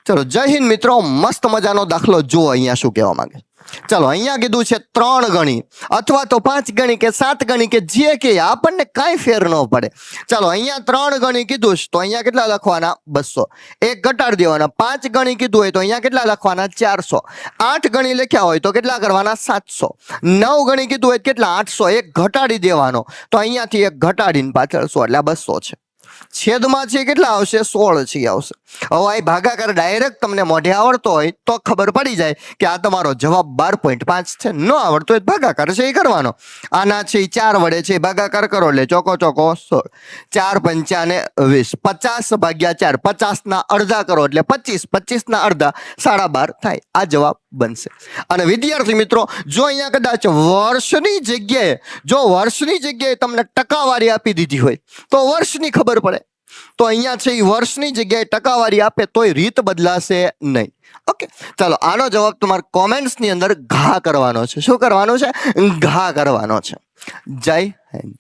ચલો જય હિન્દ મિત્રો, મસ્ત મજાનો દાખલો જુઓ અહીંયા શું કહેવા માંગે. ચલો અહીંયા કીધું છે 3 ગણી અથવા તો 5 ગણી કે 7 ગણી કે જે કે આપણને કાંઈ ફેર ન પડે. ચલો અહીંયા 3 ગણી કીધું છે તો અહીંયા કેટલા લખવાના 200, એક ઘટાડી દેવાના. 5 ગણી કીધું હોય તો અહીંયા કેટલા લખવાના 400, 8 ગણી લખ્યા હોય તો કેટલા કરવાના 700, 9 ગણી કીધું હોય કેટલા 800, એક ઘટાડી દેવાનો તો અહીંયાથી એક ઘટાડીને પાછળ 100 એટલે 200 છે. છેદમાં છે કેટલા આવશે 16 છે આવશે. હવે આ ભાગાકાર ડાયરેક્ટ તમને મોઢે આવડતો હોય તો ખબર પડી જાય કે આ તમારો જવાબ 12.5 છે. ન આવડતો હોય ભાગાકાર છે એ કરવાનો. આના છે 4 વડે છે ભાગાકાર કરો એટલે ચોકો ચોકો 16, 4 પંચા ને 20, 50 ભાગ્યા 4, 50 ના અડધા કરો એટલે 25, 25 ના અડધા 12.5 થાય. આ જવાબ બનશે. અને વિદ્યાર્થી મિત્રો જો અહીંયા કદાચ વર્ષની જગ્યાએ તમને ટકાવારી આપી દીધી હોય તો વર્ષની ખબર પડે, તો અહીંયા છે એ વર્ષની જગ્યાએ ટકાવારી આપે તોય રીત બદલાશે નહીં. ઓકે, ચાલો આનો જવાબ તમારે કોમેન્ટ્સ ની અંદર ઘા કરવાનો છે. શું કરવાનો છે? ઘા કરવાનો છે. જય હિન્દ.